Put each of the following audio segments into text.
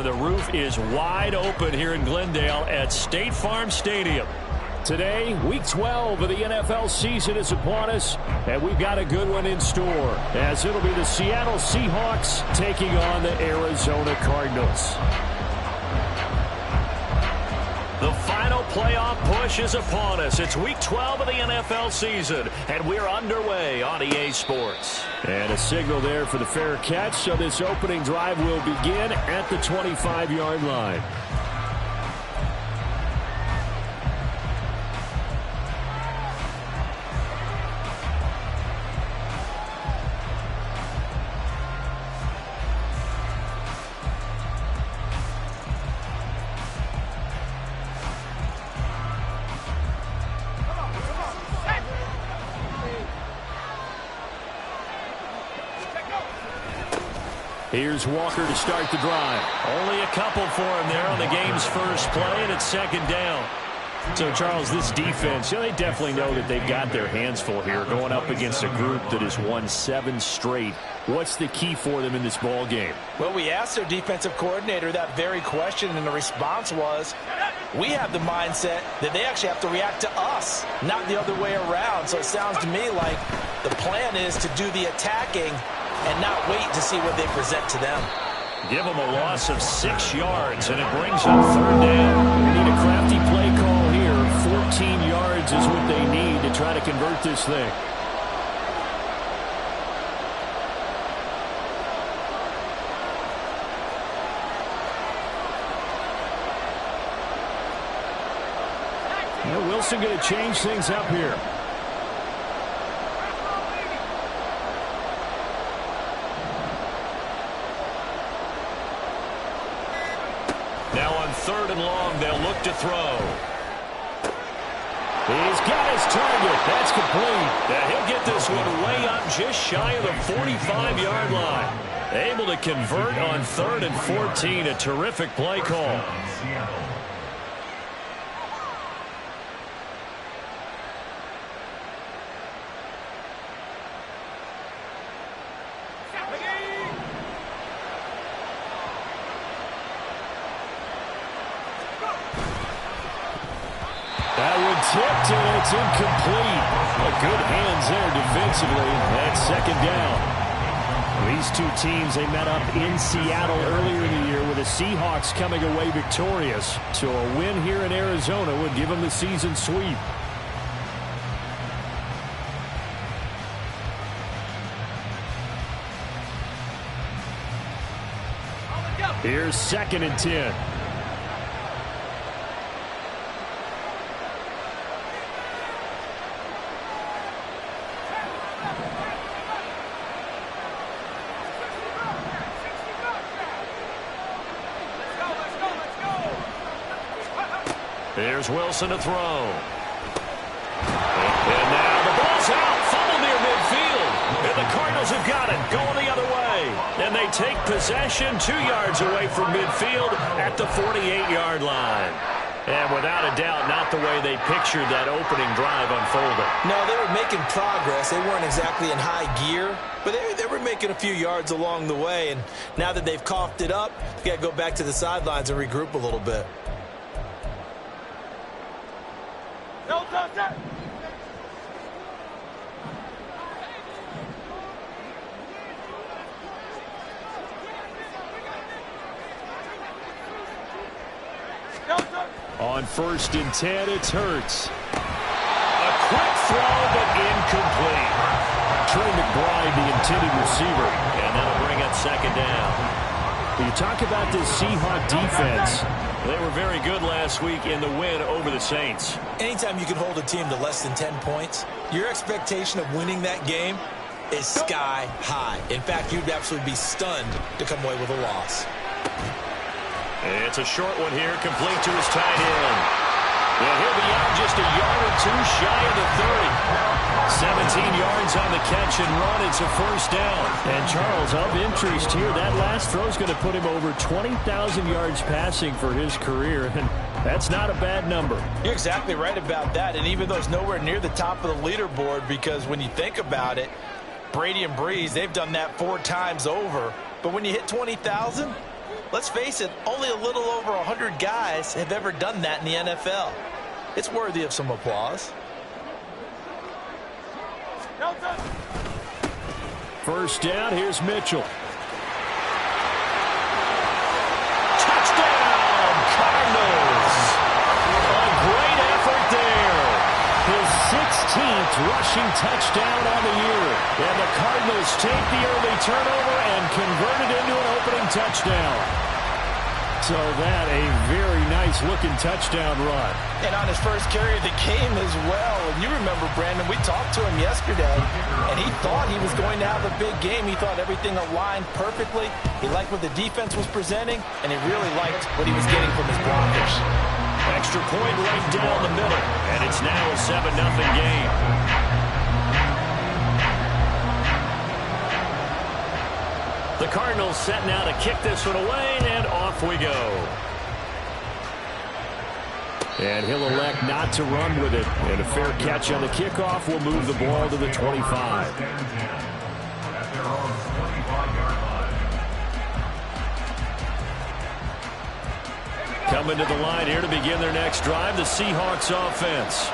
the roof is wide open here in Glendale at State Farm Stadium. Today, Week 12 of the NFL season is upon us, and we've got a good one in store, as it'll be the Seattle Seahawks taking on the Arizona Cardinals. The final playoff push is upon us. It's Week 12 of the NFL season, and we're underway on EA Sports. And a signal there for the fair catch, so this opening drive will begin at the 25-yard line. Here's Walker to start the drive. Only a couple for him there on the game's first play, and it's second down. So, Charles, this defense, they definitely know that they've got their hands full here going up against a group that has won 7 straight. What's the key for them in this ball game? Well, we asked their defensive coordinator that very question, and the response was, we have the mindset that they actually have to react to us, not the other way around. So it sounds to me like the plan is to do the attacking and not wait to see what they present to them. Give them a loss of 6 yards, and it brings up third down. They need a crafty play call here. 14 yards is what they need to try to convert this thing. Now Wilson going to change things up here. Now on 3rd and long, they'll look to throw. He's got his target. That's complete. Yeah, he'll get this one way up just shy of the 45-yard line. Able to convert on 3rd and 14. A terrific play call. Tipped and it's incomplete. Good hands there defensively. That's second down. These two teams, they met up in Seattle earlier in the year with the Seahawks coming away victorious. So a win here in Arizona would give them the season sweep. Here's 2nd and 10. There's Wilson to throw. And now the ball's out. Fumble near midfield. And the Cardinals have got it. Going the other way. And they take possession 2 yards away from midfield at the 48-yard line. And without a doubt, not the way they pictured that opening drive unfolding. No, they were making progress. They weren't exactly in high gear, but they were making a few yards along the way. And now that they've coughed it up, you got to go back to the sidelines and regroup a little bit. On 1st and 10, it's Hurts. A quick throw, but incomplete. Trey McBride, the intended receiver. And that'll bring up second down. You talk about this Seahawk defense. They were very good last week in the win over the Saints. Anytime you can hold a team to less than 10 points, your expectation of winning that game is sky high. In fact, you'd absolutely be stunned to come away with a loss. It's a short one here, complete to his tight end. Yeah, he'll be out just a yard or two shy of the 30. 17 yards on the catch and run. It's a first down. And Charles, of interest here, that last throw is going to put him over 20,000 yards passing for his career, and that's not a bad number. You're exactly right about that, and even though it's nowhere near the top of the leaderboard, because when you think about it, Brady and Breeze, they've done that 4 times over. But when you hit 20,000, Let's face it, only a little over 100 guys have ever done that in the NFL. It's worthy of some applause. First down, here's Mitchell. Touchdown, Cardinals. A great effort there. His 16th rushing touchdown on the year. And the Cardinals take the early turnover and convert it into an opening touchdown. So that a very nice-looking touchdown run. And on his first carry of the game as well. And you remember, Brandon, we talked to him yesterday, and he thought he was going to have a big game. He thought everything aligned perfectly. He liked what the defense was presenting, and he really liked what he was getting from his blockers. Extra point right down the middle, and it's now a 7-0 game. The Cardinals set now to kick this one away, and off we go. And he'll elect not to run with it. And a fair catch on the kickoff will move the ball to the 25. Coming to the line here to begin their next drive, the Seahawks offense.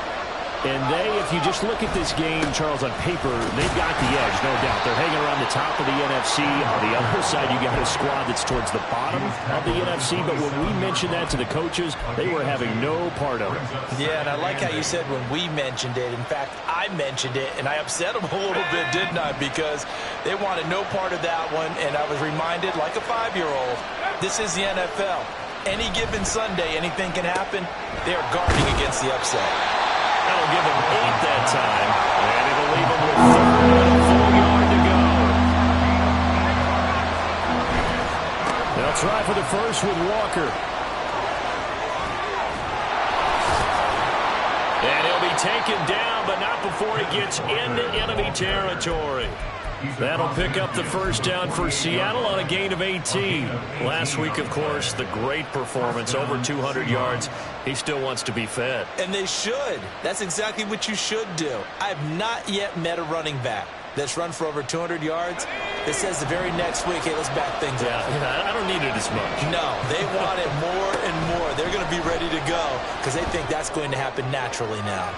And they, if you just look at this game, Charles, on paper, they've got the edge, no doubt. They're hanging around the top of the NFC. On the other side, you got a squad that's towards the bottom of the NFC. But when we mentioned that to the coaches, they were having no part of it. Yeah, and I like how you said when we mentioned it. In fact, I mentioned it, and I upset them a little bit, didn't I? Because they wanted no part of that one, and I was reminded, like a 5-year-old, this is the NFL. Any given Sunday, anything can happen. They are guarding against the upset. That'll give him 8 that time, and it'll leave him with 3 and a full yard to go. They'll try for the first with Walker. And he'll be taken down, but not before he gets into enemy territory. That'll pick up the first down for Seattle on a gain of 18. Last week, of course, the great performance, over 200 yards. He still wants to be fed. And they should. That's exactly what you should do. I have not yet met a running back that's run for over 200 yards that says the very next week, hey, let's back things up. Yeah, I don't need it as much. No, they want it more and more. They're going to be ready to go because they think that's going to happen naturally now.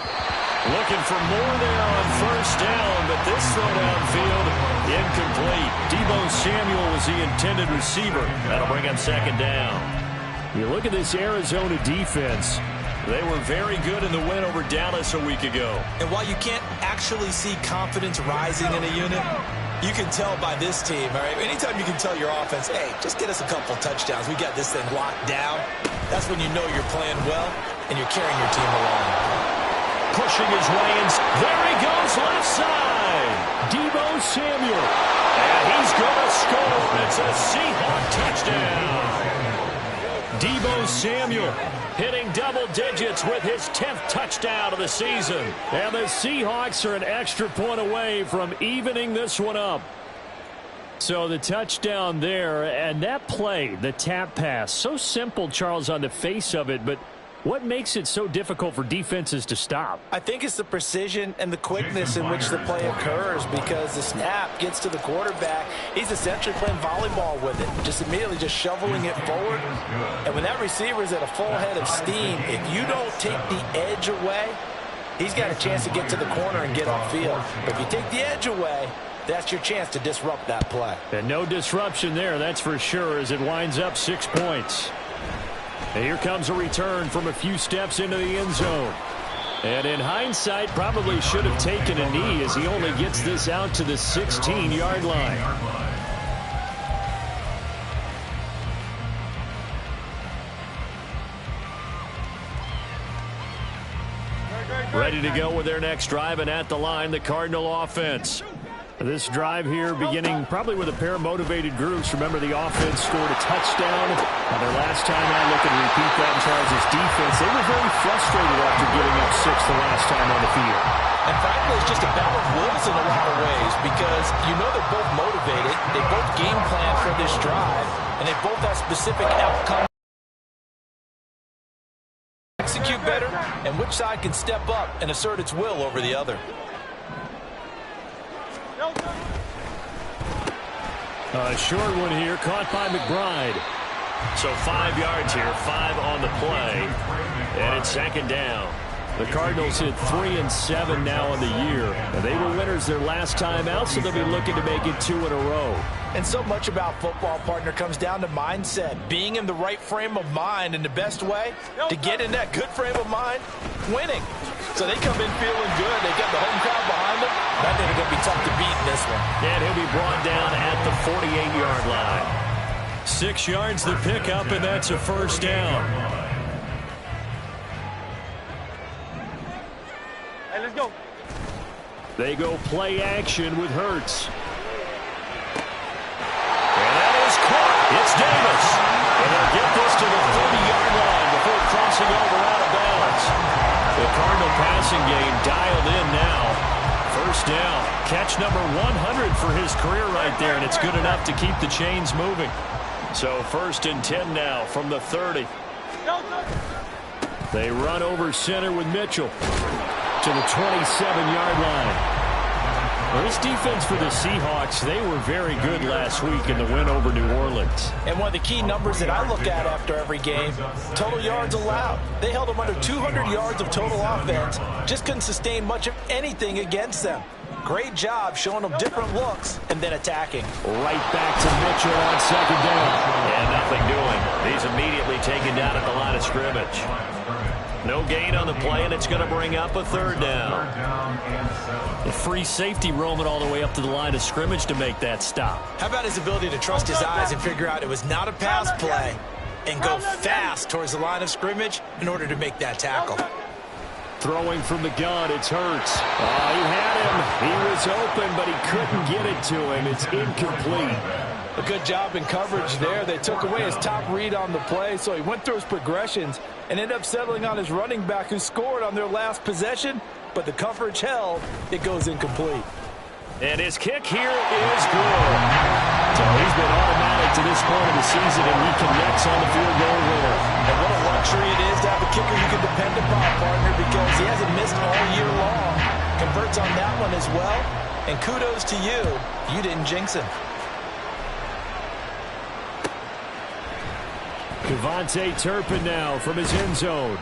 Looking for more there on first down, but this throw downfield, incomplete. Deebo Samuel was the intended receiver. That'll bring him second down. You look at this Arizona defense. They were very good in the win over Dallas a week ago. And while you can't actually see confidence rising in a unit, you can tell by this team, all right? Anytime you can tell your offense, hey, just get us a couple touchdowns. We got this thing locked down. That's when you know you're playing well and you're carrying your team along. Pushing his way in. There he goes, left side. Deebo Samuel. And he's going to score. It's a Seahawk touchdown. Deebo Samuel hitting double digits with his 10th touchdown of the season. And the Seahawks are an extra point away from evening this one up. So the touchdown there, and that play, the tap pass, so simple, Charles, on the face of it, but what makes it so difficult for defenses to stop? I think it's the precision and the quickness in which the play occurs because the snap gets to the quarterback. He's essentially playing volleyball with it, just immediately just shoveling it forward. And when that receiver is at a full head of steam, if you don't take the edge away, he's got a chance to get to the corner and get off field. But if you take the edge away, that's your chance to disrupt that play. And no disruption there, that's for sure, as it winds up 6 points. And here comes a return from a few steps into the end zone. And in hindsight, probably should have taken a knee as he only gets this out to the 16-yard line. Ready to go with their next drive, and at the line, the Cardinal offense. This drive here beginning probably with a pair of motivated groups. Remember, the offense scored a touchdown. Now, their last time out, look and repeat that in Charles' defense. They were very frustrated after giving up 6 the last time on the field. And frankly, it's just a battle of wills in a lot of ways because you know they're both motivated. They both game plan for this drive, and they both have specific outcomes. Execute better, and which side can step up and assert its will over the other. A short one here, caught by McBride. So 5 yards here, 5 on the play, and it's second down. The Cardinals hit 3-7 now on the year. And they were winners their last time out, so they'll be looking to make it 2 in a row. And so much about football, partner, comes down to mindset. Being in the right frame of mind, and the best way to get in that good frame of mind, winning. So they come in feeling good. They got the home crowd behind them. That thing is going to be tough to beat in this one. And he'll be brought down at the 48-yard line. 6 yards the pickup, and that's a first down. Let's go. They go play action with Hurts. And that is caught. It's Davis. And they'll get this to the 30-yard line before crossing over out of bounds. The Cardinal passing game dialed in now. First down. Catch number 100 for his career right there, and it's good enough to keep the chains moving. So 1st and 10 now from the 30. They run over center with Mitchell to the 27-yard line. Well, this defense for the Seahawks, they were very good last week in the win over New Orleans. And one of the key numbers that I look at after every game, total yards allowed. They held them under 200 yards of total offense. Just couldn't sustain much of anything against them. Great job showing them different looks and then attacking. Right back to Mitchell on second down. And nothing doing. He's immediately taken down at the line of scrimmage. No gain on the play, and it's going to bring up a third down. The free safety roaming all the way up to the line of scrimmage to make that stop. How about his ability to trust his eyes and figure out it was not a pass play and go fast towards the line of scrimmage in order to make that tackle? Throwing from the gun, it's Hurts. Oh, he had him. He was open, but he couldn't get it to him. It's incomplete. A good job in coverage there. They took away his top read on the play, so he went through his progressions and ended up settling on his running back who scored on their last possession, but the coverage held. It goes incomplete. And his kick here is good. So he's been automatic to this point of the season, and he connects on the field goal winner. And what a luxury it is to have a kicker you can depend upon, partner, because he hasn't missed all year long. Converts on that one as well. And kudos to you. You didn't jinx him. KaVontae Turpin now from his end zone.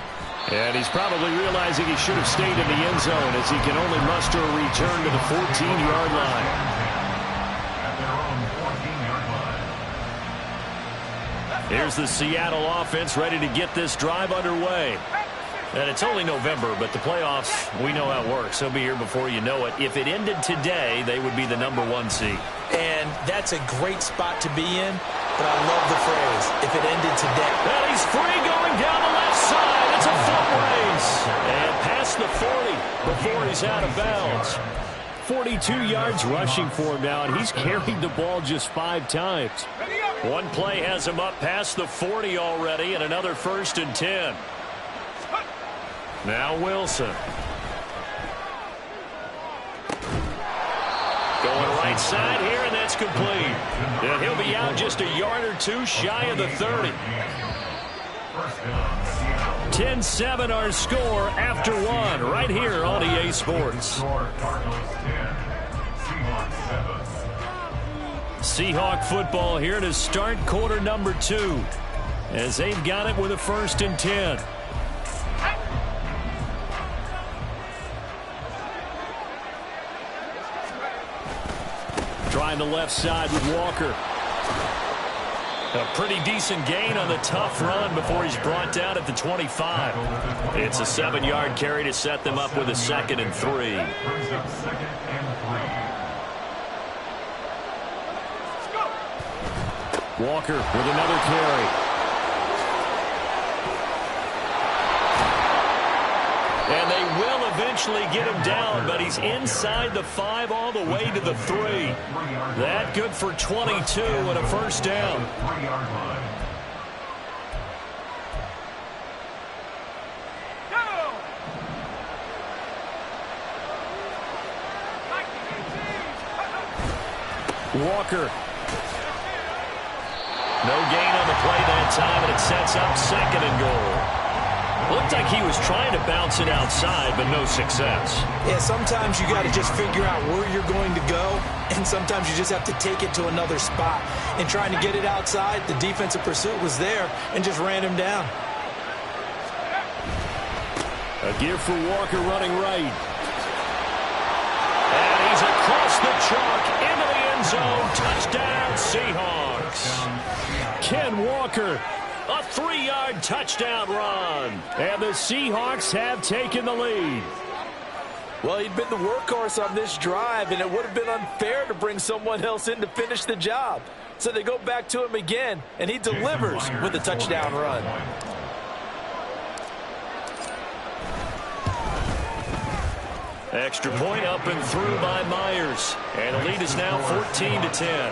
And he's probably realizing he should have stayed in the end zone as he can only muster a return to the 14-yard line. Here's the Seattle offense ready to get this drive underway. And it's only November, but the playoffs, we know how it works. They'll be here before you know it. If it ended today, they would be the #1 seed. And that's a great spot to be in, but I love the phrase, if it ended today. And he's free going down the left side. It's a foot race. And past the 40 before he's out of bounds. 42 yards rushing for him now, and he's carried the ball just 5 times. One play has him up past the 40 already, and another 1st and 10. Now Wilson. Going right side here, and that's complete. And he'll be out just a yard or two shy of the 30. 10-7 our score after 1 right here on EA Sports. Seahawk football here to start quarter number 2 as they've got it with a 1st and 10. Trying the left side with Walker. A pretty decent gain on the tough run before he's brought down at the 25. It's a 7-yard carry to set them up with a 2nd and 3. Walker with another carry. And they will eventually get him down, but he's inside the 5 all the way to the 3. That good for 22 and a 1st down. Walker. No gain on the play that time, and it sets up 2nd and goal. Looked like he was trying to bounce it outside, but no success. Yeah, sometimes you got to just figure out where you're going to go, and sometimes you just have to take it to another spot. And trying to get it outside, the defensive pursuit was there and just ran him down. A give for Walker running right. And he's across the chalk into the end zone. Touchdown, Seahawks. Ken Walker. A 3-yard touchdown run. And the Seahawks have taken the lead. Well, he'd been the workhorse on this drive, and it would have been unfair to bring someone else in to finish the job. So they go back to him again, and he delivers with a touchdown run. Extra point up and through by Myers. And the lead is now 14-10.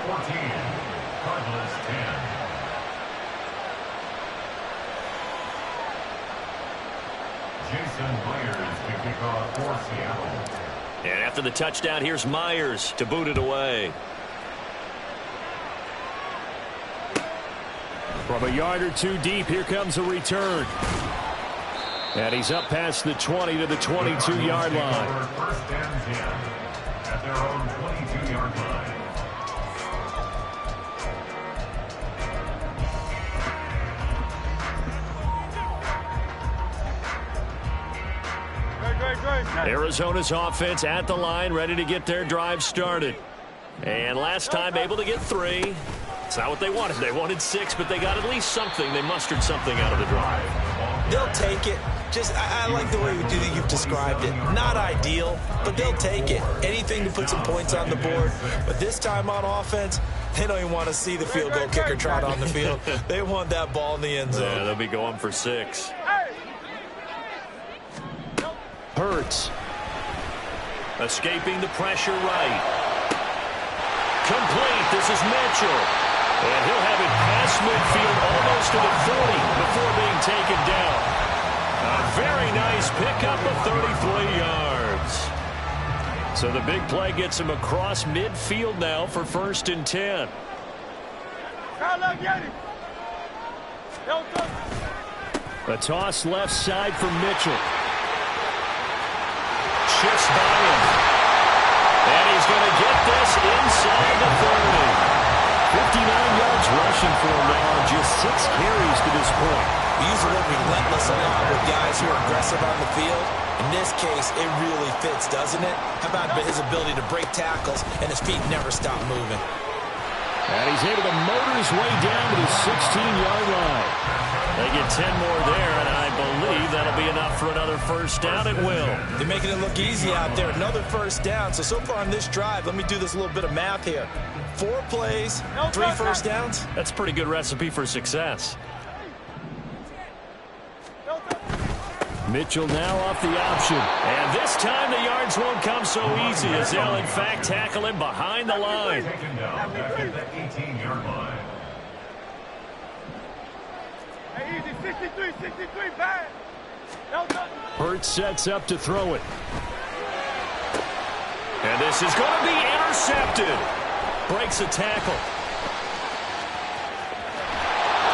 Jason Myers to kick off for Seattle. And after the touchdown, here's Myers to boot it away. From a yard or two deep, here comes a return. And he's up past the 20 to the 22-yard line. First and 10 at their own 22-yard line. Arizona's offense at the line, ready to get their drive started. And last time able to get 3. It's not what they wanted. They wanted 6, but they got at least something. They mustered something out of the drive. They'll take it. I like the way you've described it. Not ideal, but they'll take it. Anything to put some points on the board. But this time on offense, they don't even want to see the field goal kicker trot on the field. They want that ball in the end zone. Yeah, they'll be going for 6. Hurts. Escaping the pressure right. Complete. This is Mitchell. And he'll have it past midfield almost to the 40 before being taken down. A very nice pickup of 33 yards. So the big play gets him across midfield now for 1st and 10. A toss left side for Mitchell. Shifts by him. And he's going to get this inside the 30. 59 yards rushing for him now, just 6 carries to this point. We use the word relentless a lot with guys who are aggressive on the field. In this case, it really fits, doesn't it? How about his ability to break tackles and his feet never stop moving? And he's able to motor his way down to the 16-yard line. They get 10 more there, and I believe that'll be enough for another first down. It will. They're making it look easy out there. Another first down. So far on this drive, let me do this little bit of math here. 4 plays, 3 first downs. That's a pretty good recipe for success. Mitchell now off the option. And this time the yards won't come so easy as they'll, in fact, tackle him behind the line. Taken down back at the 18-yard line. Easy, 63, bang. Hurts sets up to throw it. And this is going to be intercepted. Breaks a tackle.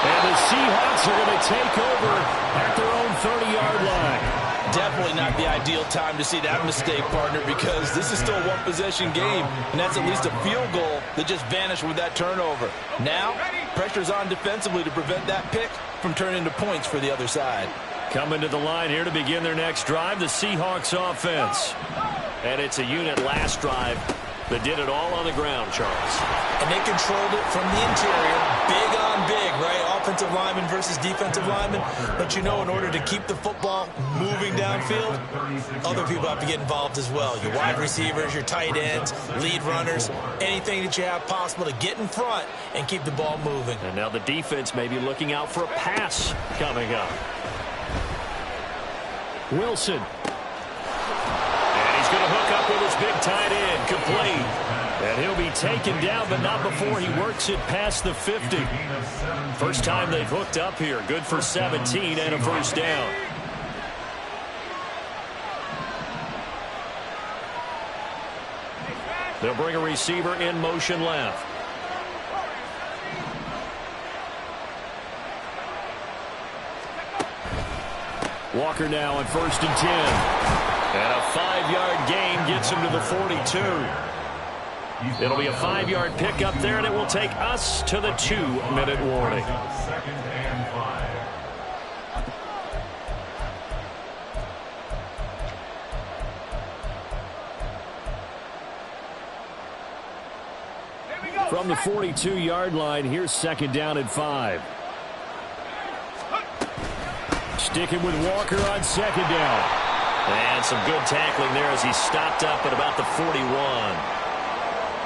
And the Seahawks are going to take over at their own 30-yard line. Definitely not the ideal time to see that mistake, partner, because this is still a one-possession game, and that's at least a field goal that just vanished with that turnover. Now, pressure's on defensively to prevent that pick from turning into points for the other side. Coming to the line here to begin their next drive, the Seahawks offense. And it's a unit last drive that did it all on the ground, Charles. And they controlled it from the interior, big on big, right? Offensive lineman versus defensive lineman. But you know, in order to keep the football moving downfield, other people have to get involved as well. Your wide receivers, your tight ends, lead runners, anything that you have possible to get in front and keep the ball moving. And now the defense may be looking out for a pass coming up. Wilson. He's going to hook up with his big tight end, complete. And he'll be taken down, but not before he works it past the 50. First time they've hooked up here. Good for 17 and a first down. They'll bring a receiver in motion left. Walker now on 1st and 10. And a 5-yard gain gets him to the 42. It'll be a 5-yard pickup there, and it will take us to the 2-minute warning. Second and 5. From the 42-yard line, here's 2nd down and 5. Sticking with Walker on 2nd down. And some good tackling there as he stopped up at about the 41.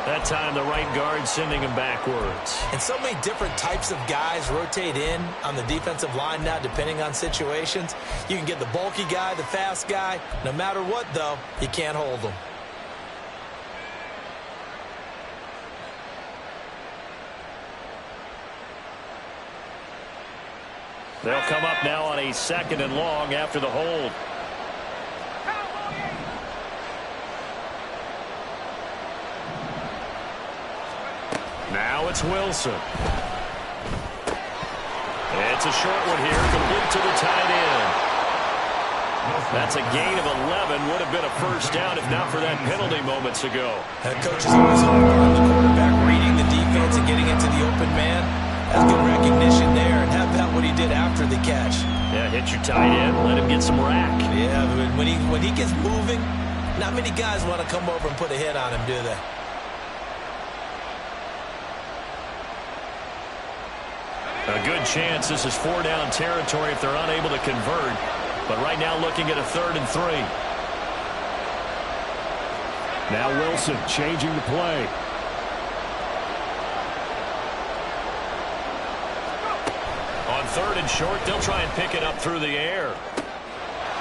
That time the right guard sending him backwards. And so many different types of guys rotate in on the defensive line now depending on situations. You can get the bulky guy, the fast guy. No matter what, though, you can't hold them. They'll come up now on a 2nd and long after the hold. Now it's Wilson. It's a short one here, complete to the tight end. That's a gain of 11. Would have been a first down if not for that penalty moments ago. Coach is always hard on the quarterback, reading the defense and getting into the open man. That's good recognition there, and how about what he did after the catch? Yeah, hit your tight end, let him get some rack. Yeah, when he gets moving, not many guys want to come over and put a hit on him, do they? A good chance this is 4-down territory if they're unable to convert. But right now looking at a 3rd and 3. Now Wilson changing the play. On 3rd and short, they'll try and pick it up through the air.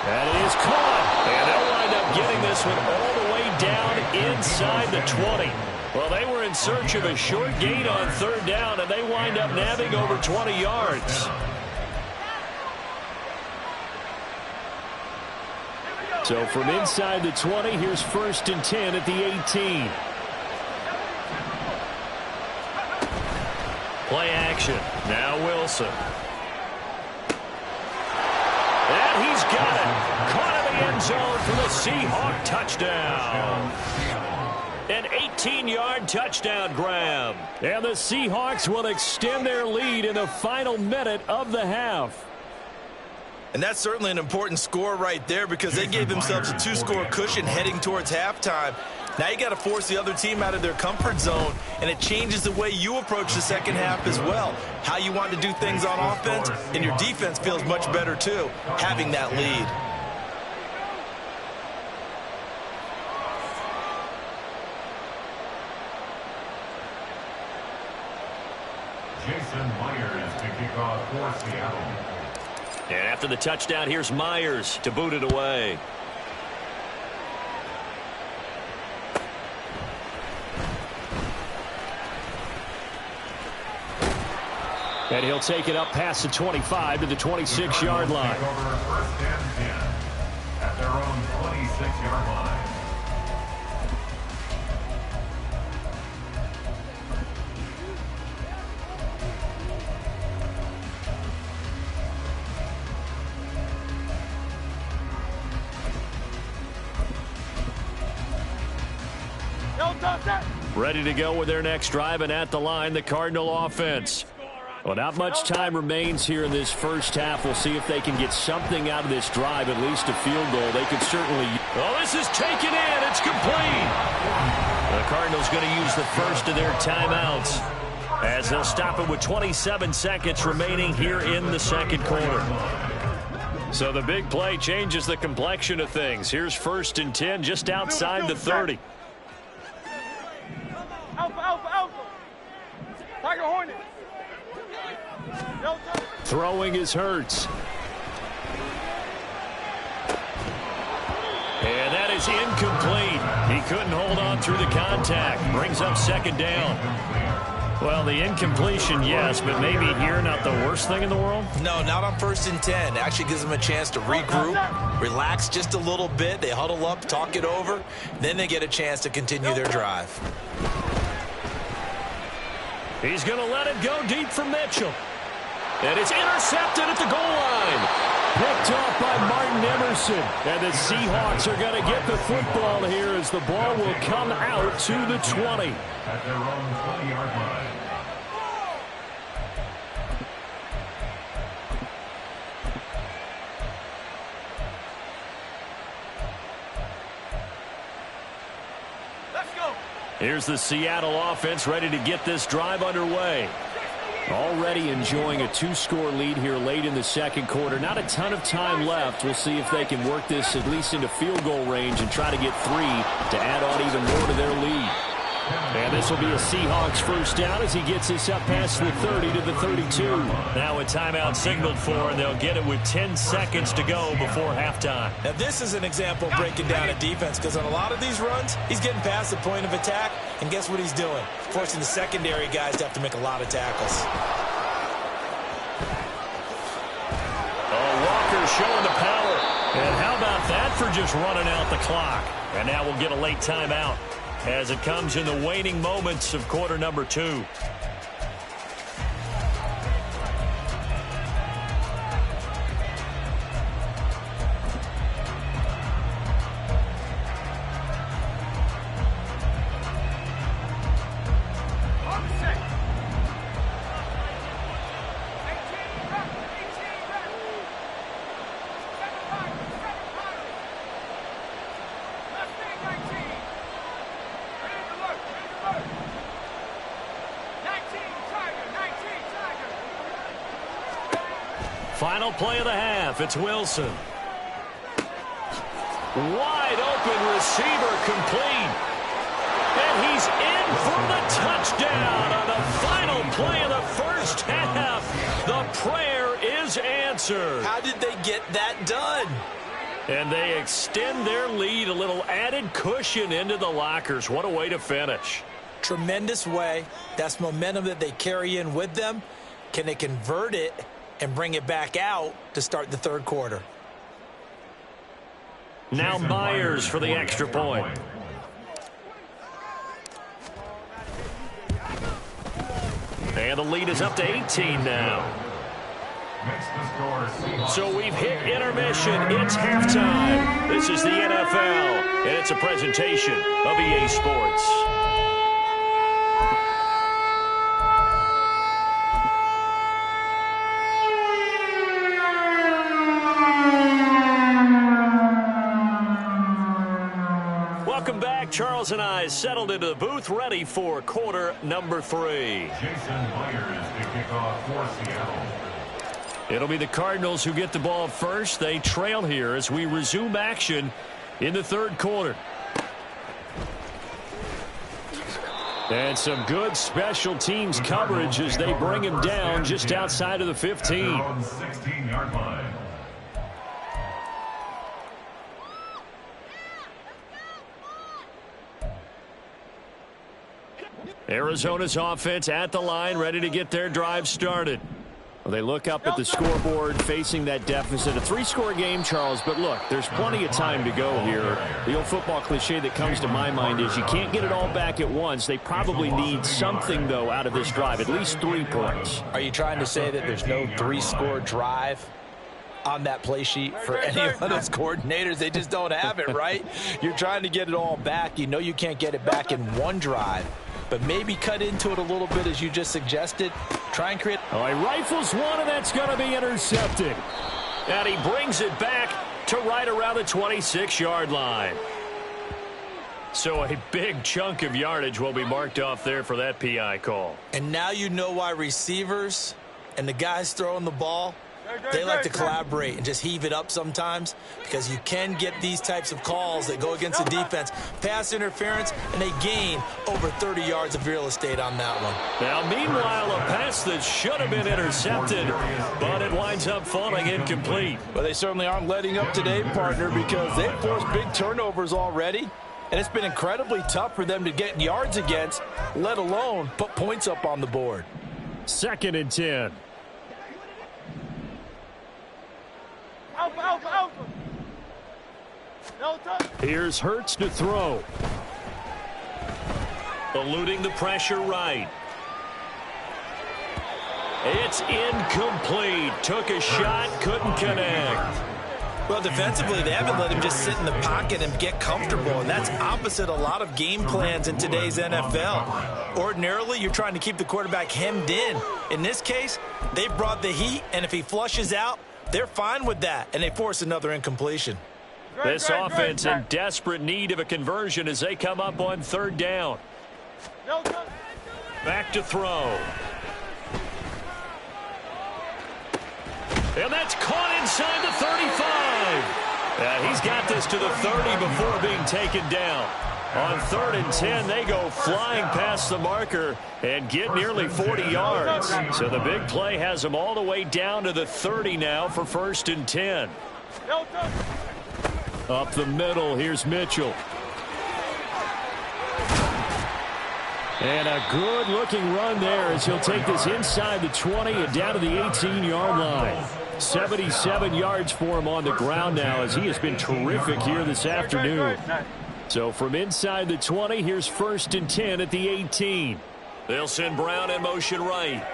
And it is caught. And they'll wind up getting this one all the way down inside the 20. Well, they were in search of a short gain on 3rd down, and they wind up nabbing over 20 yards. So from inside the 20, here's 1st and 10 at the 18. Play action. Now Wilson. And he's got it. Caught in the end zone for the Seahawk touchdown. An 18-yard touchdown grab. And the Seahawks will extend their lead in the final minute of the half. And that's certainly an important score right there because they gave themselves a 2-score cushion heading towards halftime. Now you got to force the other team out of their comfort zone, and it changes the way you approach the second half as well. How you want to do things on offense, and your defense feels much better too, having that lead. Jason Myers to kick off for Seattle. And after the touchdown, here's Myers to boot it away. And he'll take it up past the 25 to the 26-yard line. Over 1st and 10 at their own 26-yard line. Ready to go with their next drive, and at the line, the Cardinal offense. Well, not much time remains here in this first half. We'll see if they can get something out of this drive, at least a field goal. They could certainly... Oh, this is taken in. It's complete. The Cardinals going to use the first of their timeouts as they'll stop it with 27 seconds remaining here in the second quarter. So the big play changes the complexion of things. Here's 1st and 10 just outside the 30. Alpha, alpha, alpha. Tiger Hornet. Throwing is Hurts. And that is incomplete. He couldn't hold on through the contact. Brings up 2nd down. Well, the incompletion, yes, but maybe here not the worst thing in the world? No, not on 1st and 10. It actually gives them a chance to regroup, relax just a little bit. They huddle up, talk it over. Then they get a chance to continue their drive. He's going to let it go deep for Mitchell. And it's intercepted at the goal line. Picked off by Wilson. And the Seahawks are going to get the football here as the ball will come out to the 20. At their own 20-yard line. Here's the Seattle offense ready to get this drive underway. Already enjoying a 2-score lead here late in the second quarter. Not a ton of time left. We'll see if they can work this at least into field goal range and try to get 3 to add on even more to their lead. And this will be a Seahawks first down as he gets this up past the 30 to the 32. Now a timeout signaled for, and they'll get it with 10 seconds to go before halftime. Now this is an example of breaking down a defense, because on a lot of these runs, he's getting past the point of attack, and guess what he's doing? Forcing the secondary guys to have to make a lot of tackles. Oh, Walker showing the power. And how about that for just running out the clock? And now we'll get a late timeout as it comes in the waning moments of quarter number 2. Final play of the half. It's Wilson. Wide open receiver complete. And he's in for the touchdown on the final play of the first half. The prayer is answered. How did they get that done? And they extend their lead, a little added cushion into the lockers. What a way to finish. Tremendous way. That's momentum that they carry in with them. Can they convert it and bring it back out to start the third quarter? Now Myers for the extra point. And the lead is up to 18 now. So we've hit intermission. It's halftime. This is the NFL, and it's a presentation of EA Sports. Welcome back. Charles and I settled into the booth, ready for quarter number 3. Jason Myers to kick off for Seattle. It'll be the Cardinals who get the ball first. They trail here as we resume action in the third quarter. And some good special teams coverage as they bring him down just outside of the 15. 16-yard line. Arizona's offense at the line, ready to get their drive started. Well, they look up at the scoreboard facing that deficit. A 3-score game, Charles, but look, there's plenty of time to go here. The old football cliche that comes to my mind is you can't get it all back at once. They probably need something, though, out of this drive, at least 3 points. Are you trying to say that there's no 3-score drive on that play sheet for any of those coordinators? They just don't have it, right? You're trying to get it all back. You know you can't get it back in one drive, but maybe cut into it a little bit as you just suggested. Try and create. Oh, he rifles one, and that's going to be intercepted. And he brings it back to right around the 26-yard line. So a big chunk of yardage will be marked off there for that PI call. And now you know why receivers and the guys throwing the ball, they like to collaborate and just heave it up sometimes, because you can get these types of calls that go against the defense. Pass interference, and they gain over 30 yards of real estate on that one. Now, meanwhile, a pass that should have been intercepted, but it winds up falling incomplete. But they certainly aren't letting up today, partner, because they've forced big turnovers already, and it's been incredibly tough for them to get yards against, let alone put points up on the board. 2nd and 10. Here's Hurts to throw. Eluding the pressure right. It's incomplete. Took a shot, couldn't connect. Well, defensively, they haven't let him just sit in the pocket and get comfortable, and that's opposite a lot of game plans in today's NFL. Ordinarily, you're trying to keep the quarterback hemmed in. In this case, they brought the heat, and if he flushes out, they're fine with that, and they force another incompletion. This offense in desperate need of a conversion as they come up on third down. Back to throw. And that's caught inside the 35. He's got this to the 30 before being taken down. On 3rd and 10, they go flying past the marker and get nearly 40 yards. So the big play has them all the way down to the 30 now for 1st and 10. Up the middle, here's Mitchell. And a good-looking run there as he'll take this inside the 20 and down to the 18-yard line. 77 yards for him on the ground now as he has been terrific here this afternoon. So from inside the 20, here's 1st and 10 at the 18. They'll send Brown in motion right.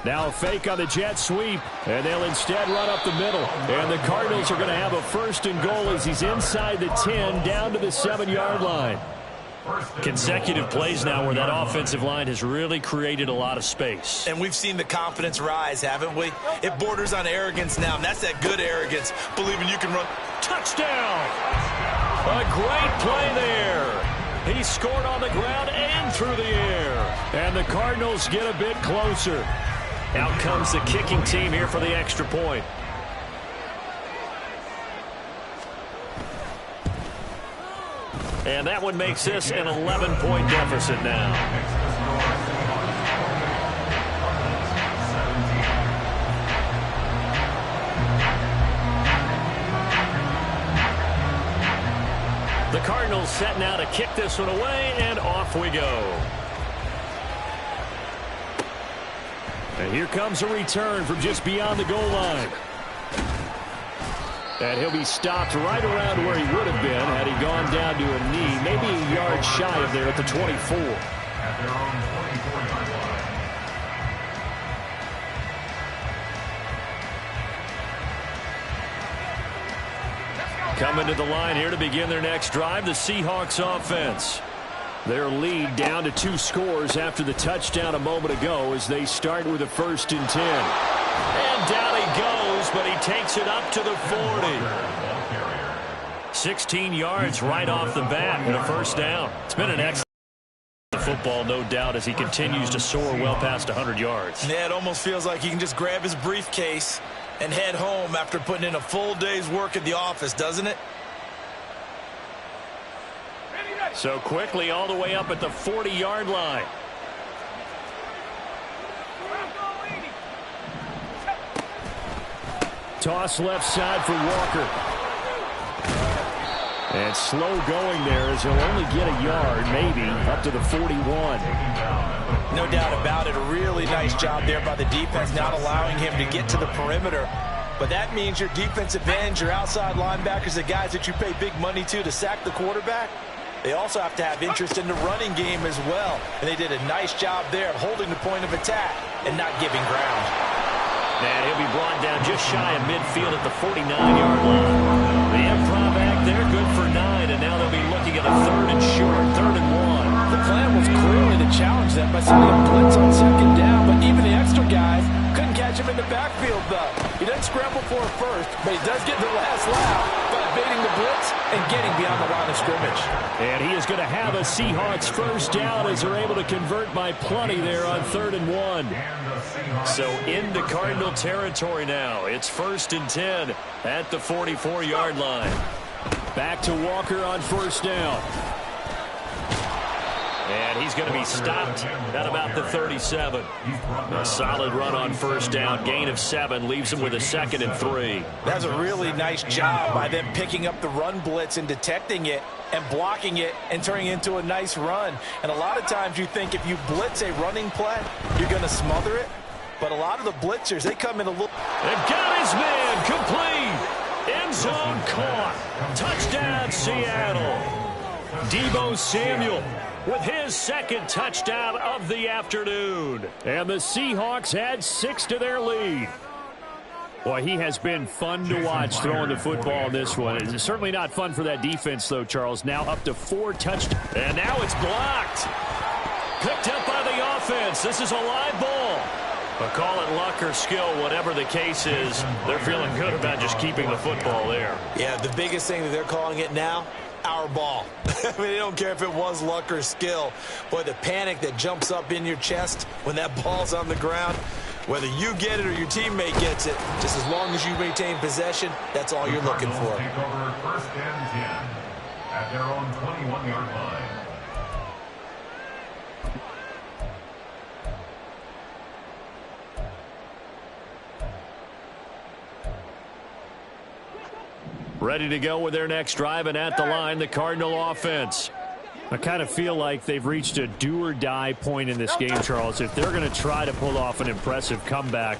Now a fake on the jet sweep, and they'll instead run up the middle. And the Cardinals are going to have a 1st and goal as he's inside the 10 down to the 7-yard line. Consecutive plays now where that offensive line has really created a lot of space. And we've seen the confidence rise, haven't we? It borders on arrogance now, and that's that good arrogance, believing you can run. Touchdown! A great play there. He scored on the ground and through the air. And the Cardinals get a bit closer. Out comes the kicking team here for the extra point. And that one makes this an 11-point deficit now. The Cardinals setting out to kick this one away, and off we go. And here comes a return from just beyond the goal line. And he'll be stopped right around where he would have been had he gone down to a knee, maybe a yard shy of there at the 24. At their own 24-yard line. Coming to the line here to begin their next drive, the Seahawks offense. Their lead down to 2 scores after the touchdown a moment ago as they start with a 1st and 10. And down he goes, but he takes it up to the 40. 16 yards right off the bat and a 1st down. It's been an excellent football, no doubt, as he continues to soar well past 100 yards. Yeah, it almost feels like he can just grab his briefcase and head home after putting in a full day's work at the office, doesn't it? So quickly all the way up at the 40-yard line. Toss left side for Walker. And slow going there as he'll only get a yard, maybe, up to the 41. No doubt about it. A really nice job there by the defense, not allowing him to get to the perimeter. But that means your defensive ends, your outside linebackers, the guys that you pay big money to sack the quarterback, they also have to have interest in the running game as well. And they did a nice job there of holding the point of attack and not giving ground. And he'll be brought down just shy of midfield at the 49-yard line. The improv act there, good for 9, and now they'll be looking at a 3rd and short, 3rd and 1. The plan was clearly to challenge them by sending a blitz on 2nd down, but even the extra guys couldn't catch him in the backfield, though. He doesn't scramble for a first, but he does get the last lap by evading the blitz and getting beyond the line of scrimmage. And he is going to have a Seahawks 1st down as they're able to convert by plenty there on 3rd and 1. So into Cardinal territory now. It's 1st and 10 at the 44-yard line. Back to Walker on 1st down. And he's going to be stopped at about the 37. A solid run on 1st down. Gain of 7 leaves him with a 2nd and 3. That's a really nice job by them picking up the run blitz and detecting it and blocking it and turning it into a nice run. And a lot of times you think if you blitz a running play, you're going to smother it. But a lot of the blitzers, they come in a little... They've got his man complete. End zone caught. Touchdown, Seattle. Deebo Samuel with his 2nd touchdown of the afternoon. And the Seahawks had 6 to their lead. Boy, he has been fun to watch throwing the football in this one. It's certainly not fun for that defense, though, Charles. Now up to 4 touchdowns. And now it's blocked. Picked up by the offense. This is a live ball. But call it luck or skill, whatever the case is, they're feeling good about just keeping the football there. Yeah, the biggest thing that they're calling it now, our ball. I mean, they don't care if it was luck or skill. Boy, the panic that jumps up in your chest when that ball's on the ground, whether you get it or your teammate gets it, just as long as you maintain possession, that's all you're looking for. Take over 1st and 10 at their own 21-yard line. Ready to go with their next drive, and at the line, the Cardinal offense. I kind of feel like they've reached a do-or-die point in this game, Charles. If they're going to try to pull off an impressive comeback,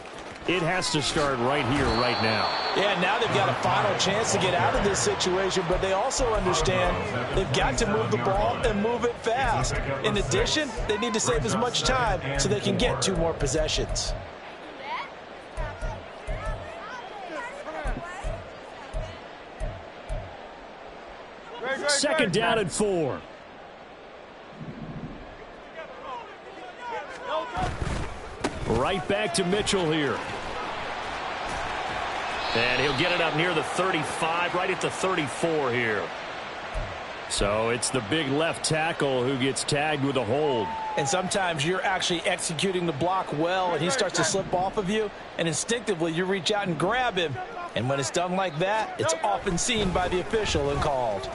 it has to start right here, right now. Yeah, now they've got a final chance to get out of this situation, but they also understand they've got to move the ball and move it fast. In addition, they need to save as much time so they can get 2 more possessions. Second down and 4. Right back to Mitchell here. And he'll get it up near the 35, right at the 34 here. So it's the big left tackle who gets tagged with a hold. And sometimes you're actually executing the block well, and he starts to slip off of you, and instinctively you reach out and grab him. And when it's done like that, it's often seen by the official and called.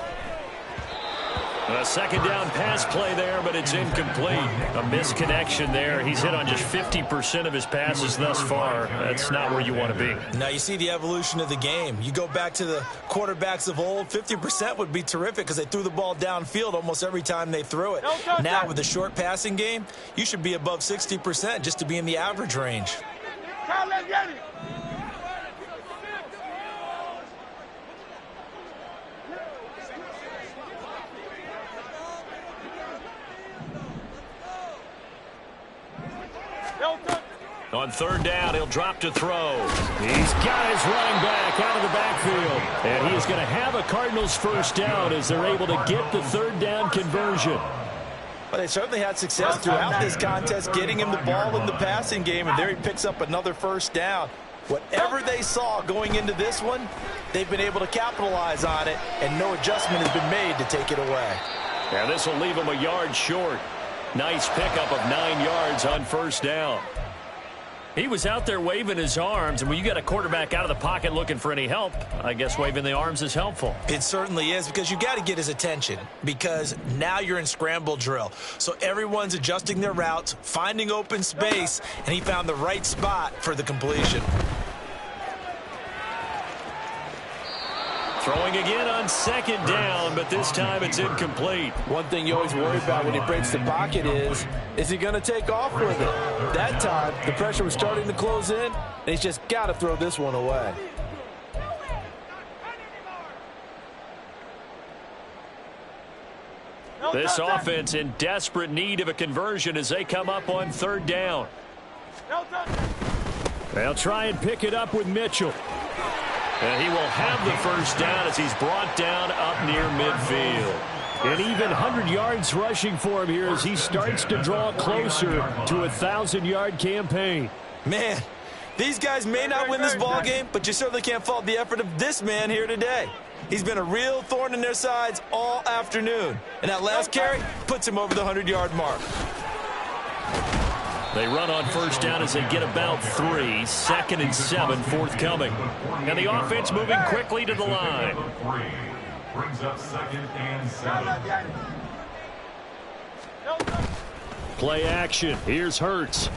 A second down pass play there, but it's incomplete. A misconnection there. He's hit on just 50% of his passes thus far. That's not where you want to be. Now you see the evolution of the game. You go back to the quarterbacks of old, 50% would be terrific because they threw the ball downfield almost every time they threw it. Now with the short passing game, you should be above 60% just to be in the average range. Let's get it. On third down, he'll drop to throw. He's got his running back out of the backfield. And he is going to have a Cardinals first down as they're able to get the third down conversion. Well, they certainly had success throughout this contest, getting him the ball in the passing game, and there he picks up another first down. Whatever they saw going into this one, they've been able to capitalize on it, and no adjustment has been made to take it away. Yeah, this will leave him a yard short. Nice pickup of 9 yards on first down. He was out there waving his arms, and when you got a quarterback out of the pocket looking for any help, I guess waving the arms is helpful. It certainly is, because you got to get his attention, because now you're in scramble drill. So everyone's adjusting their routes, finding open space, and he found the right spot for the completion. Throwing again on second down, but this time it's incomplete. One thing you always worry about when he breaks the pocket is he going to take off with it? That time, the pressure was starting to close in, and he's just got to throw this one away. This offense in desperate need of a conversion as they come up on third down. They'll try and pick it up with Mitchell. And he will have the first down as he's brought down up near midfield. And even 100 yards rushing for him here as he starts to draw closer to a 1,000-yard campaign. Man, these guys may not win this ball game, but you certainly can't fault the effort of this man here today. He's been a real thorn in their sides all afternoon. And that last carry puts him over the 100-yard mark. They run on first down as they get about 3. 2nd and 7 forthcoming. And the offense moving quickly to the line. Brings up 2nd and 7. Play action. Here's Hurts.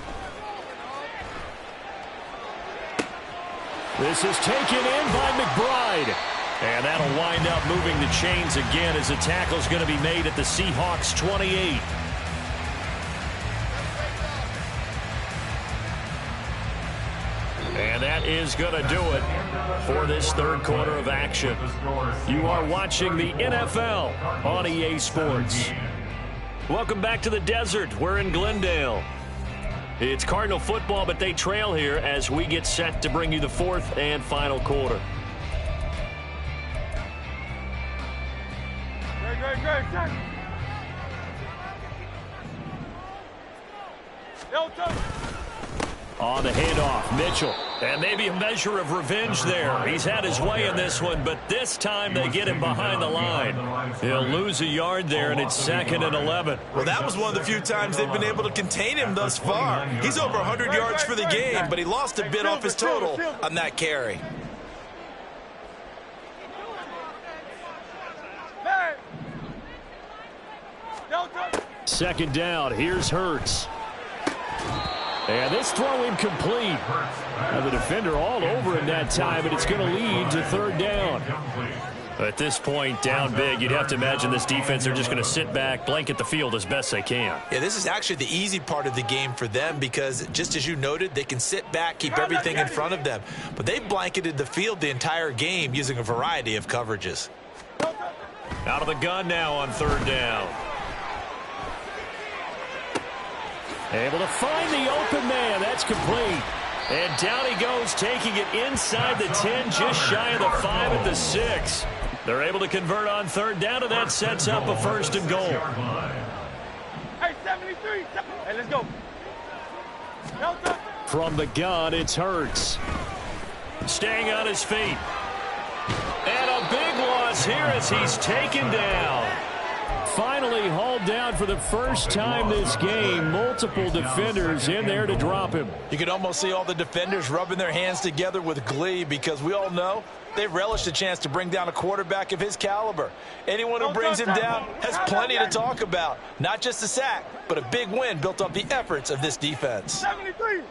This is taken in by McBride. And that'll wind up moving the chains again as the tackle's going to be made at the Seahawks 28. And that is going to do it for this third quarter of action. You are watching the NFL on EA Sports. Welcome back to the desert. We're in Glendale. It's Cardinal football, but they trail here as we get set to bring you the fourth and final quarter. Great. On the handoff, Mitchell. And maybe a measure of revenge there. He's had his way in this one, but this time they get him behind the line. He'll lose a yard there, and it's 2nd and 11. Well, that was one of the few times they've been able to contain him thus far. He's over 100 yards for the game, but he lost a bit off his total on that carry. Second down, here's Hurts. And this throw incomplete. And the defender all over him that time, and it's going to lead to 3rd down. At this point, down big, you'd have to imagine this defense, they're just going to sit back, blanket the field as best they can. Yeah, this is actually the easy part of the game for them because, just as you noted, they can sit back, keep everything in front of them. But they blanketed the field the entire game using a variety of coverages. Out of the gun now on 3rd down. Able to find the open man. That's complete. And down he goes, taking it inside the 10, just shy of the 5 at the 6. They're able to convert on 3rd down, and that sets up a 1st and goal. Hey, 73. Hey, let's go. From the gun, it's Hurts. Staying on his feet. And a big loss here as he's taken down. Finally hauled down for the first time this game. Multiple defenders in there to drop him. You can almost see all the defenders rubbing their hands together with glee because we all know they relish the chance to bring down a quarterback of his caliber. Anyone who brings him down has plenty to talk about. Not just a sack, but a big win built off the efforts of this defense. 73.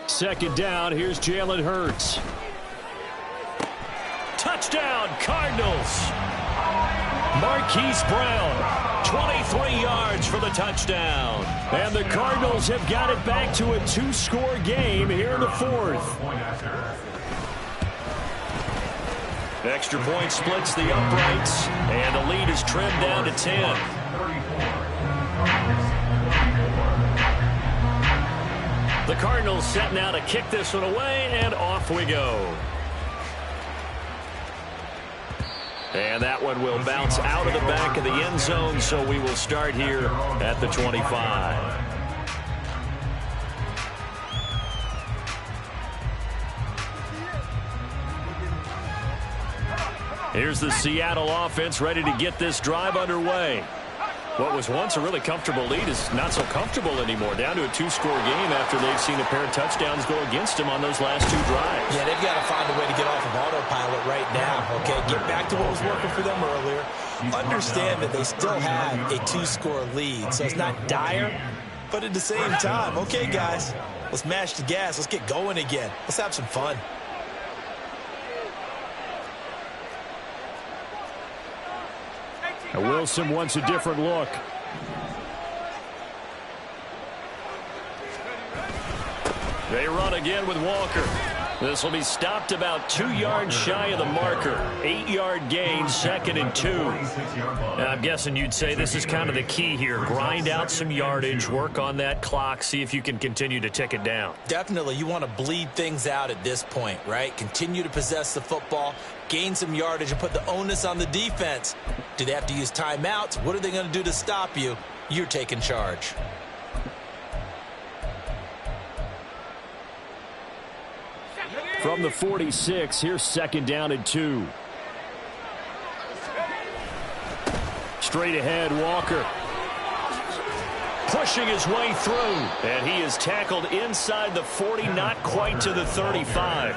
Second down, here's Jalen Hurts. Touchdown, Cardinals. Marquise Brown, 23 yards for the touchdown. And the Cardinals have got it back to a 2-score game here in the 4th. Extra point splits the uprights, and the lead is trimmed down to 10. The Cardinals set now to kick this one away, and off we go. And that one will bounce out of the back of the end zone, so we will start here at the 25. Here's the Seattle offense ready to get this drive underway. What was once a really comfortable lead is not so comfortable anymore. Down to a 2-score game after they've seen a pair of touchdowns go against them on those last 2 drives. Yeah, they've got to find a way to get off of autopilot right now, okay? Get back to what was working for them earlier. Understand that they still have a 2-score lead, so it's not dire. But at the same time, okay, guys, let's mash the gas. Let's get going again. Let's have some fun. And Wilson wants a different look. They run again with Walker. This will be stopped about 2 yards shy of the marker. 8-yard gain, 2nd and 2. And I'm guessing you'd say this is kind of the key here. Grind out some yardage, work on that clock, see if you can continue to tick it down. Definitely, you want to bleed things out at this point, right? Continue to possess the football, gain some yardage, and put the onus on the defense. Do they have to use timeouts? What are they going to do to stop you? You're taking charge. From the 46, here's 2nd down and 2. Straight ahead, Walker. Pushing his way through. And he is tackled inside the 40, not quite to the 35.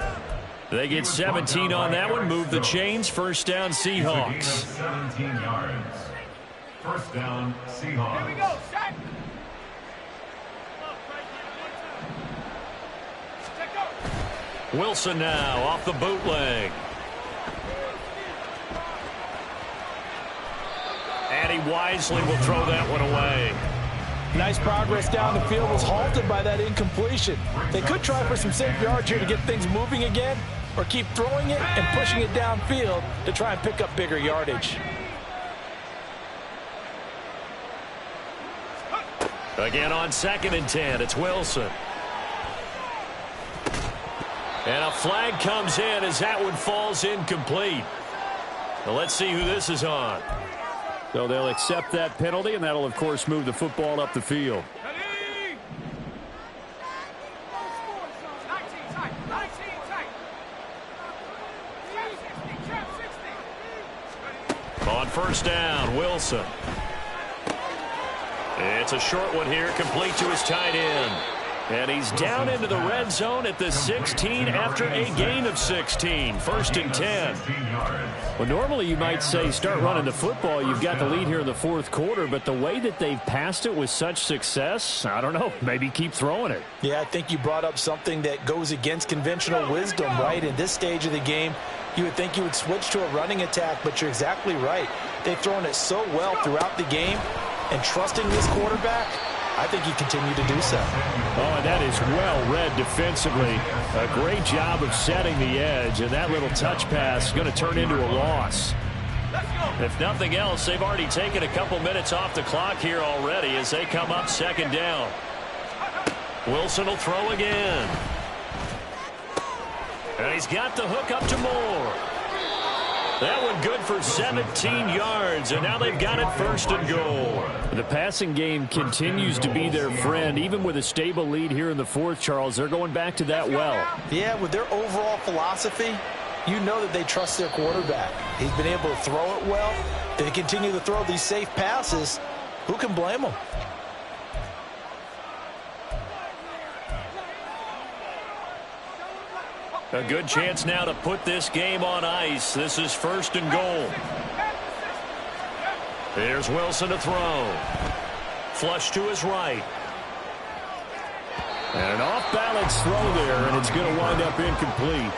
They get 17 on that one, move the chains, 1st down Seahawks. 17 yards. 1st down Seahawks. Here we go, Shaq. Wilson now off the bootleg. And he wisely will throw that one away. Nice progress down the field, was halted by that incompletion. They could try for some safe yards here to get things moving again, or keep throwing it and pushing it downfield to try and pick up bigger yardage. Again on 2nd and 10, it's Wilson. And a flag comes in as that one falls incomplete. Well, let's see who this is on. So they'll accept that penalty, and that'll, of course, move the football up the field. On 1st down, Wilson. It's a short one here, complete to his tight end. And he's down into the red zone at the 16 after a gain of 16. 1st and 10. Well, normally you might say start running the football. You've got the lead here in the 4th quarter, but the way that they've passed it with such success, I don't know, maybe keep throwing it. Yeah, I think you brought up something that goes against conventional wisdom, right? In this stage of the game, you would think you would switch to a running attack, but you're exactly right. They've thrown it so well throughout the game, and trusting this quarterback, I think you continue to do so. Oh, and that is well read defensively. A great job of setting the edge, and that little touch pass is going to turn into a loss. If nothing else, they've already taken a couple minutes off the clock here already as they come up 2nd down. Wilson will throw again. And he's got the hook up to Moore. That one good for 17 yards, and now they've got it 1st and goal. The passing game continues to be their friend. Even with a stable lead here in the 4th, Charles, they're going back to that well. Yeah, with their overall philosophy, you know that they trust their quarterback. He's been able to throw it well. They continue to throw these safe passes. Who can blame them? A good chance now to put this game on ice. This is 1st and goal. Here's Wilson to throw. Flush to his right. And an off-balance throw there, and it's going to wind up incomplete.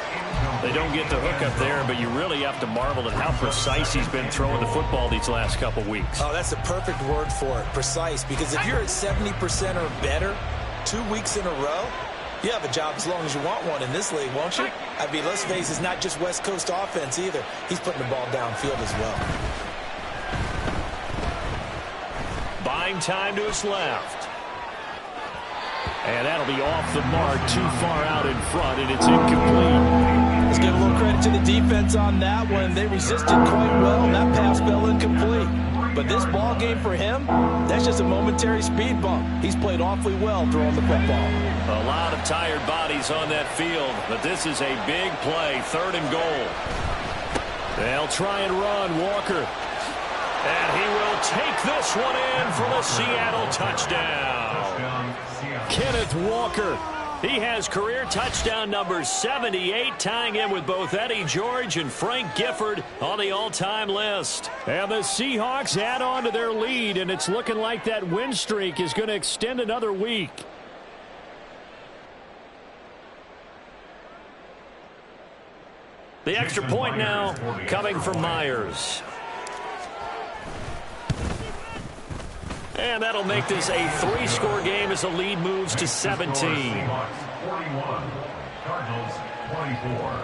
They don't get the hook up there, but you really have to marvel at how precise he's been throwing the football these last couple weeks. Oh, that's the perfect word for it, precise. Because if you're at 70% or better 2 weeks in a row, you have a job as long as you want one in this league, won't you? I mean, let's face it, it's not just West Coast offense either. He's putting the ball downfield as well. Buying time to his left. And that'll be off the mark, too far out in front, and it's incomplete. Let's give a little credit to the defense on that one. They resisted quite well, and that pass fell incomplete. But this ball game for him, that's just a momentary speed bump. He's played awfully well throwing the football. A lot of tired bodies on that field, but this is a big play, 3rd and goal. They'll try and run, Walker. And he will take this one in for the Seattle touchdown. Kenneth Walker. He has career touchdown number 78, tying in with both Eddie George and Frank Gifford on the all-time list. And the Seahawks add on to their lead, and it's looking like that win streak is going to extend another week. The extra point now coming from Myers. And that'll make this a 3-score game as the lead moves to 17. 41, Cardinals 24.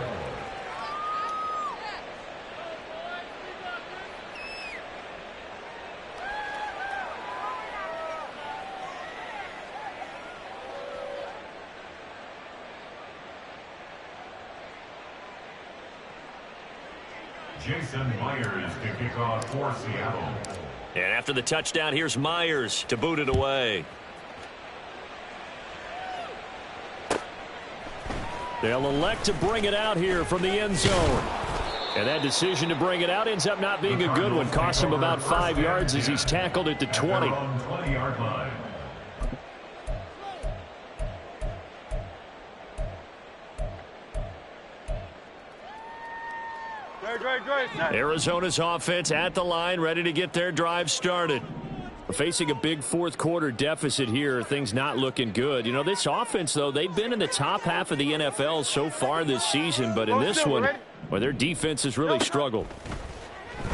Jason Myers to kick off for Seattle. And after the touchdown, here's Myers to boot it away. They'll elect to bring it out here from the end zone. And that decision to bring it out ends up not being a good one. Costs him about 5 yards as he's tackled at the 20. 20-yard line. Arizona's offense at the line, ready to get their drive started. Facing a big 4th quarter deficit here, things not looking good. You know, this offense, though, they've been in the top half of the NFL so far this season, but in this one, well, their defense has really struggled.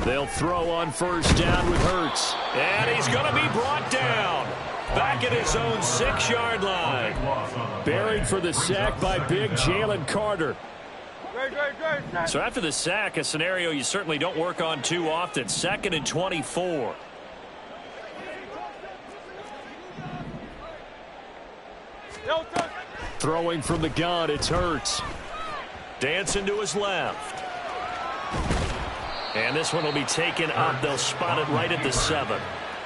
They'll throw on 1st down with Hurts. And he's going to be brought down. Back at his own 6-yard line. Buried for the sack by big Jalen Carter. So after the sack, a scenario you certainly don't work on too often. 2nd and 24. Throwing from the gun, it's Hurts. Dancing to his left. And this one will be taken up. They'll spot it right at the 7.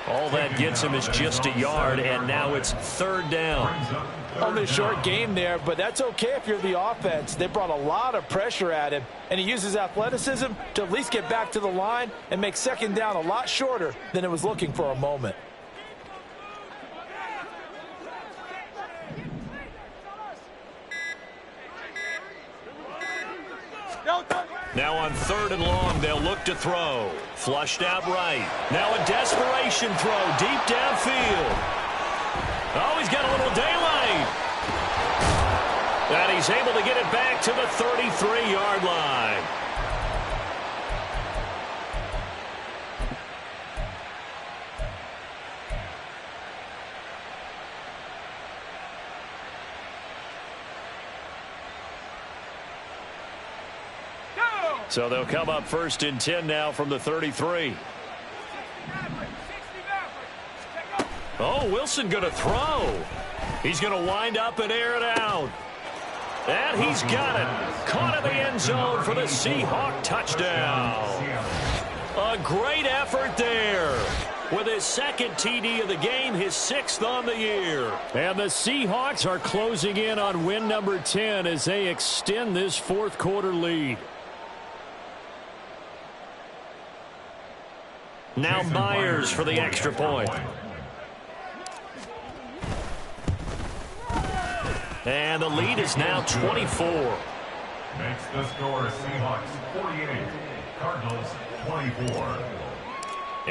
All that gets him is just a yard, and now it's 3rd down. Only a short game there, but that's okay if you're the offense. They brought a lot of pressure at him, and he uses athleticism to at least get back to the line and make 2nd down a lot shorter than it was looking for a moment. Now on 3rd and long, they'll look to throw. Flushed out right. Now a desperation throw deep downfield. Oh, he's got a little daylight. And he's able to get it back to the 33-yard line. So they'll come up 1st and 10 now from the 33. Oh, Wilson going to throw. He's going to wind up and air it out. And he's got it. Caught in the end zone for the Seahawk touchdown. A great effort there. With his 2nd TD of the game, his 6th on the year. And the Seahawks are closing in on win number 10 as they extend this 4th quarter lead. Now Myers for the extra point. And the lead is now 24. Makes the score Seahawks 48, Cardinals 24.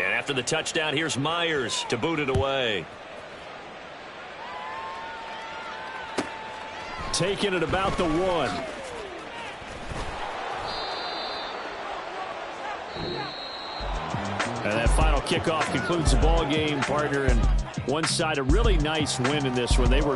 And after the touchdown, here's Myers to boot it away. Taking it about the 1. And that final kickoff concludes the ball game, partner. And one side, a really nice win in this one. They were